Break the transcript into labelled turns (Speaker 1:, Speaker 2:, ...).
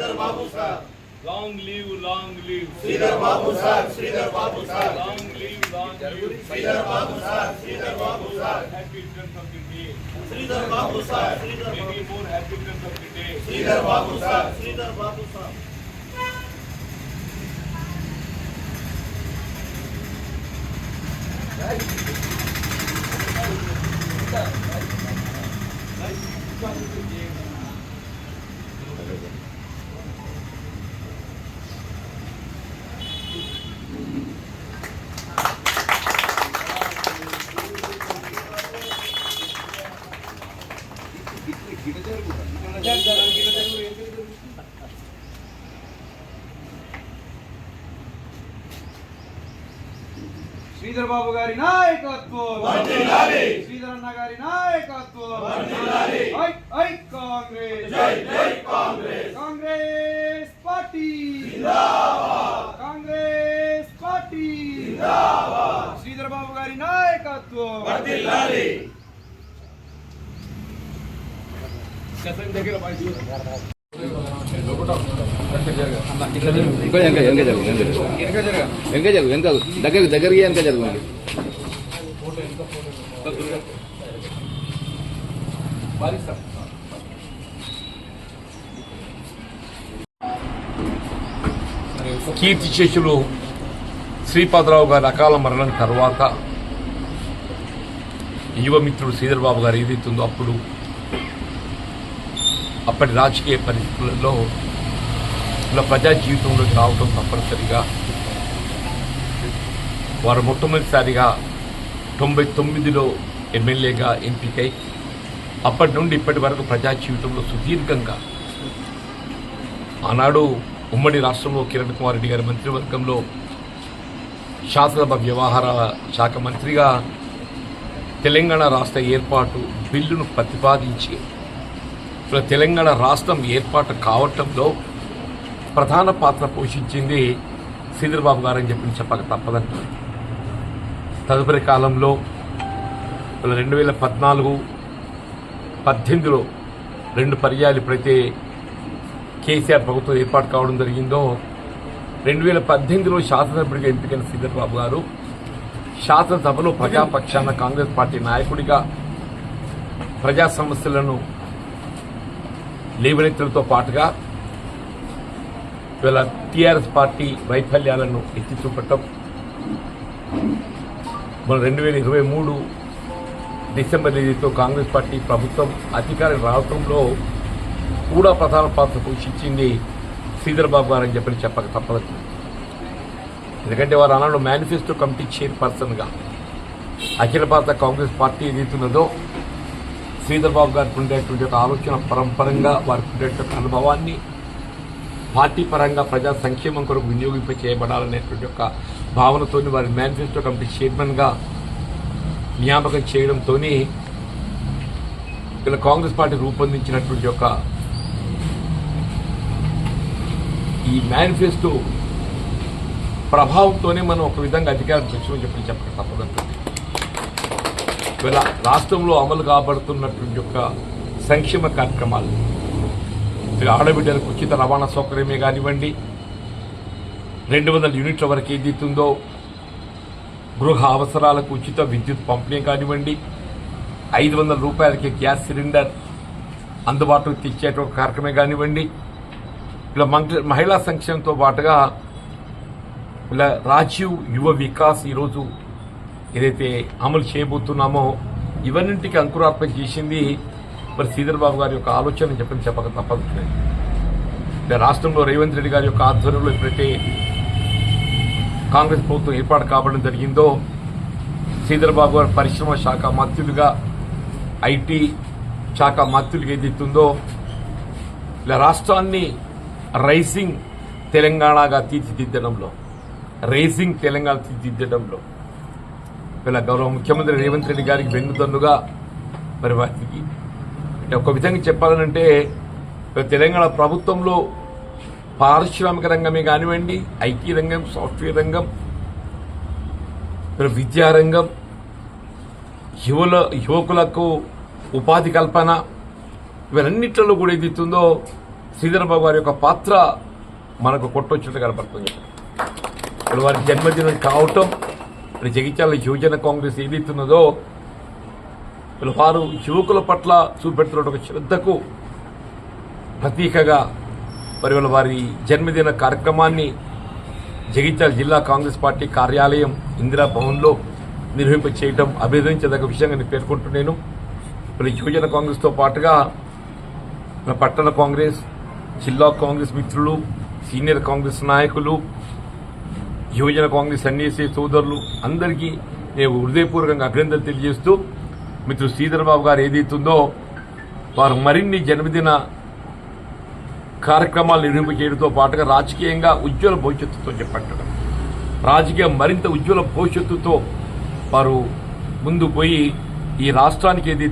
Speaker 1: Sridhar Babu sir.
Speaker 2: Long live
Speaker 1: Sridhar Babu sir. Sridhar Babu sir.
Speaker 2: long live
Speaker 1: Sridhar Babu sir. Sridhar Babu sir.
Speaker 2: happy returns of the day.
Speaker 1: Sridhar Babu sir. Sridhar Babu.
Speaker 2: Many more happy returns of the day.
Speaker 1: Sridhar Babu sir. Sridhar Babu sir.
Speaker 3: Sridhar Babu గారి నాయకత్వం
Speaker 1: వర్ధిల్లాలి.
Speaker 3: శ్రీధర్ అన్న గారి నాయకత్వం
Speaker 1: వర్ధిల్లాలి.
Speaker 3: I Congress
Speaker 1: జై జై Congress.
Speaker 3: Congress party
Speaker 1: జిందాబాద్.
Speaker 3: Congress party
Speaker 1: జిందాబాద్.
Speaker 3: శ్రీధర్ బాబు గారి నాయకత్వం
Speaker 1: వర్ధిల్లాలి.
Speaker 4: దగ్గరికి వెనక జరగండి.
Speaker 2: కీర్తిశేషులు శ్రీపాదరావు గారి అకాల మరణం తర్వాత యువమిత్రుడు శ్రీధర్ బాబు గారు ఏదైతుందో అప్పటి రాజకీయ పరిస్థితులలో ఇలా ప్రజా జీవితంలోకి రావడం తప్పనిసరిగా వారు మొట్టమొదటిసారిగా 99లో ఎమ్మెల్యేగా ఎంపికై అప్పటి నుండి ఇప్పటి వరకు ప్రజా జీవితంలో సుదీర్ఘంగా ఆనాడు ఉమ్మడి రాష్ట్రంలో కిరణ్ కుమార్ రెడ్డి గారి మంత్రివర్గంలో శాసనసభ వ్యవహారాల శాఖ మంత్రిగా తెలంగాణ రాష్ట్ర ఏర్పాటు బిల్లును ప్రతిపాదించి తెలంగాణ రాష్ట్రం ఏర్పాటు కావటంలో ప్రధాన పాత్ర పోషించింది శ్రీధర్ బాబు గారని చెప్పక తప్పదంటారు. తదుపరి కాలంలో 2014, 18లో 2 పర్యాలు ఎప్పుడైతే కేసీఆర్ ప్రభుత్వం ఏర్పాటు కావడం జరిగిందో 2018లో శాసనసభ్యుడిగా ఎంపికైన శ్రీధర్ బాబు గారు శాసనసభలో ప్రజాపక్షాన కాంగ్రెస్ పార్టీ నాయకుడిగా ప్రజా సమస్యలను లేవనెత్తడంతో పాటుగా ఇవాళ టీఆర్ఎస్ పార్టీ వైఫల్యాలను ఎత్తి చూపటం, మన 2023 డిసెంబర్ 8తో కాంగ్రెస్ పార్టీ ప్రభుత్వం అధికారం రావడంలో కూడా ప్రధాన పాత్ర పోషించింది శ్రీధర్ బాబు గారు అని చెప్పక తప్పదు. ఎందుకంటే వారు ఆనాడు మేనిఫెస్టో కమిటీ చైర్పర్సన్గా అఖిల భారత కాంగ్రెస్ పార్టీ ఏదైతున్నదో శ్రీధర్ బాబు గారికి ఉండేటువంటి ఒక ఆలోచన పరంపరంగా వారికి ఉండేటువంటి అనుభవాన్ని పార్టీ పరంగా ప్రజా సంక్షేమం కొరకు వినియోగింప చేయబడాలనేటువంటి ఒక భావనతో వారి మేనిఫెస్టో కమిటీ చైర్మన్గా నియామకం చేయడంతో ఇలా కాంగ్రెస్ పార్టీ రూపొందించినటువంటి ఒక ఈ మేనిఫెస్టో ప్రభావంతోనే మనం ఒక విధంగా అధికారం తెచ్చుకొని చెప్పక తప్పదంటుంది. ఇలా రాష్ట్రంలో అమలు కాబడుతున్నటువంటి యొక్క సంక్షేమ కార్యక్రమాలు ఆడబిడ్డలకు ఉచిత రవాణా సౌకర్యమే కానివ్వండి, 200 యూనిట్ల వరకు ఏదైతుందో గృహ అవసరాలకు ఉచిత విద్యుత్ పంపిణీ కానివ్వండి, 500 రూపాయలకి గ్యాస్ సిలిండర్ అందుబాటులోకి తెచ్చేటువంటి కార్యక్రమే కానివ్వండి, ఇలా మహిళా సంక్షేమంతో పాటుగా ఇలా రాజీవ్ యువ వికాస్ ఈరోజు ఏదైతే అమలు చేయబోతున్నామో ఇవన్నింటికి అంకురార్పణ చేసింది మరి శ్రీధర్ బాబు గారి యొక్క ఆలోచన చెప్పక తప్పదు. రాష్ట్రంలో రేవంత్ రెడ్డి గారి యొక్క ఆధ్వర్యంలో ఎప్పుడైతే కాంగ్రెస్ ప్రభుత్వం ఏర్పాటు కావడం జరిగిందో శ్రీధర్ బాబు గారు పరిశ్రమ శాఖ మంత్రులుగా, ఐటీ శాఖ మంత్రులుగా ఏదైతుందో ఇలా రాష్ట్రాన్ని రైజింగ్ తెలంగాణగా తీర్చిదిద్దడంలో ఇలా గౌరవ ముఖ్యమంత్రి రేవంత్ రెడ్డి గారికి వెన్నుదన్నుగా మరి వారికి ఒక విధంగా చెప్పాలనంటే తెలంగాణ ప్రభుత్వంలో పారిశ్రామిక రంగమే కానివ్వండి, ఐటీ రంగం, సాఫ్ట్వేర్ రంగం, విద్యారంగం, యువకులకు ఉపాధి కల్పన, ఇవన్నిట్లలో కూడా ఏదైతుందో శ్రీధరబాబు గారి యొక్క పాత్ర మనకు కొట్టొచ్చినట్టు కనపడుతుంది. ఇప్పుడు వారి జన్మదినం కావటం మరి జగిత్యాల యువజన కాంగ్రెస్ ఏదైతున్నదో ఇప్పుడు వారు యువకుల పట్ల చూపెడుతున్న ఒక శ్రద్ధకు ప్రతీకగా మరి వారి జన్మదిన కార్యక్రమాన్ని జగిత్యాల జిల్లా కాంగ్రెస్ పార్టీ కార్యాలయం ఇందిరా భవన్లో నిర్వహింప చేయడం అభినందించదగ్గ విషయంగా నేను పేర్కొంటున్నాను. మరి యువజన కాంగ్రెస్తో పాటుగా మన పట్టణ కాంగ్రెస్, జిల్లా కాంగ్రెస్ మిత్రులు, సీనియర్ కాంగ్రెస్ నాయకులు, యువజన కాంగ్రెస్ ఎన్ఏసీ సోదరులు అందరికీ నేను హృదయపూర్వకంగా అభినందనలు తెలియజేస్తూ మిత్రుడు శ్రీధరబాబు గారు ఏదైతుందో వారు మరిన్ని జన్మదిన కార్యక్రమాలు నిర్వహింపచేయడంతో పాటుగా రాజకీయంగా ఉజ్వల భవిష్యత్తుతో చెప్పట్టడం, రాజకీయం మరింత ఉజ్వల భవిష్యత్తుతో వారు ముందు పోయి ఈ రాష్ట్రానికి ఏదైతే